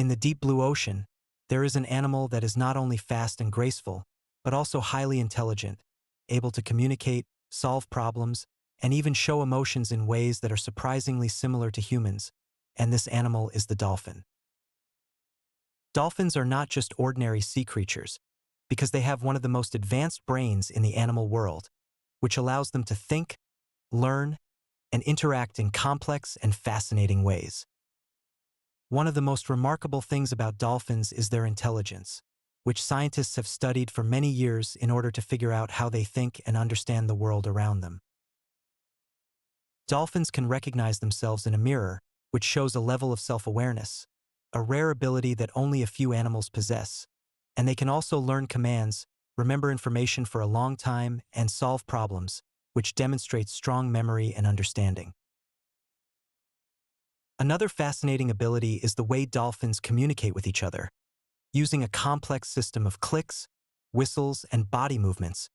In the deep blue ocean, there is an animal that is not only fast and graceful, but also highly intelligent, able to communicate, solve problems, and even show emotions in ways that are surprisingly similar to humans, and this animal is the dolphin. Dolphins are not just ordinary sea creatures, because they have one of the most advanced brains in the animal world, which allows them to think, learn, and interact in complex and fascinating ways. One of the most remarkable things about dolphins is their intelligence, which scientists have studied for many years in order to figure out how they think and understand the world around them. Dolphins can recognize themselves in a mirror, which shows a level of self-awareness, a rare ability that only a few animals possess, and they can also learn commands, remember information for a long time, and solve problems, which demonstrates strong memory and understanding. Another fascinating ability is the way dolphins communicate with each other, using a complex system of clicks, whistles, and body movements,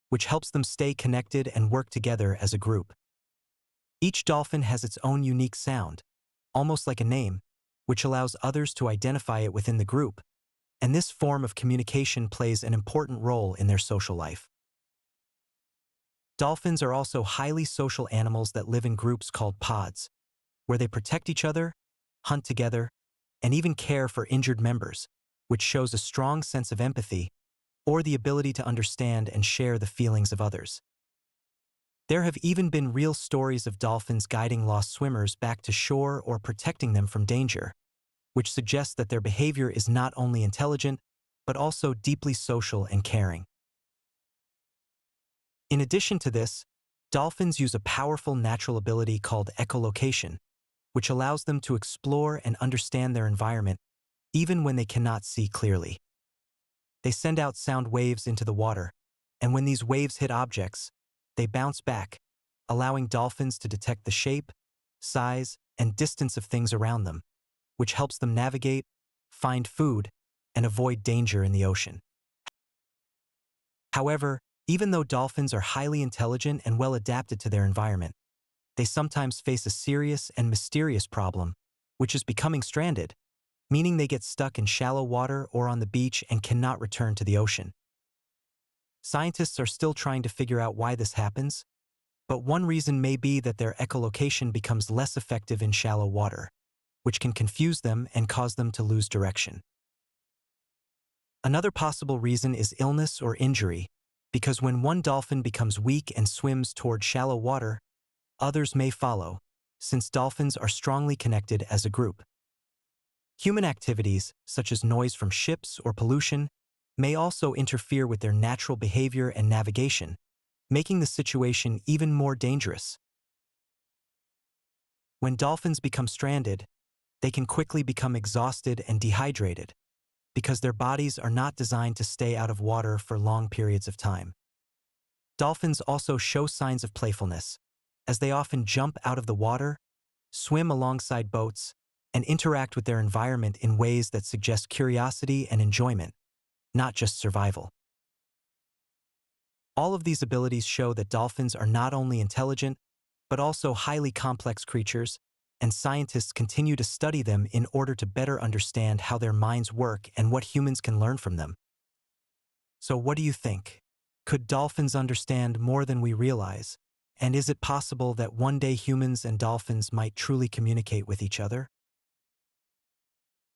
which helps them stay connected and work together as a group. Each dolphin has its own unique sound, almost like a name, which allows others to identify it within the group, and this form of communication plays an important role in their social life. Dolphins are also highly social animals that live in groups called pods, where they protect each other, hunt together, and even care for injured members, which shows a strong sense of empathy or the ability to understand and share the feelings of others. There have even been real stories of dolphins guiding lost swimmers back to shore or protecting them from danger, which suggests that their behavior is not only intelligent, but also deeply social and caring. In addition to this, dolphins use a powerful natural ability called echolocation, which allows them to explore and understand their environment even when they cannot see clearly. They send out sound waves into the water, and when these waves hit objects, they bounce back, allowing dolphins to detect the shape, size, and distance of things around them, which helps them navigate, find food, and avoid danger in the ocean. However, even though dolphins are highly intelligent and well adapted to their environment, they sometimes face a serious and mysterious problem, which is becoming stranded, meaning they get stuck in shallow water or on the beach and cannot return to the ocean. Scientists are still trying to figure out why this happens, but one reason may be that their echolocation becomes less effective in shallow water, which can confuse them and cause them to lose direction. Another possible reason is illness or injury, because when one dolphin becomes weak and swims toward shallow water, others may follow, since dolphins are strongly connected as a group. Human activities, such as noise from ships or pollution, may also interfere with their natural behavior and navigation, making the situation even more dangerous. When dolphins become stranded, they can quickly become exhausted and dehydrated, because their bodies are not designed to stay out of water for long periods of time. Dolphins also show signs of playfulness, as they often jump out of the water, swim alongside boats, and interact with their environment in ways that suggest curiosity and enjoyment, not just survival. All of these abilities show that dolphins are not only intelligent, but also highly complex creatures, and scientists continue to study them in order to better understand how their minds work and what humans can learn from them. So what do you think? Could dolphins understand more than we realize? And is it possible that one day humans and dolphins might truly communicate with each other?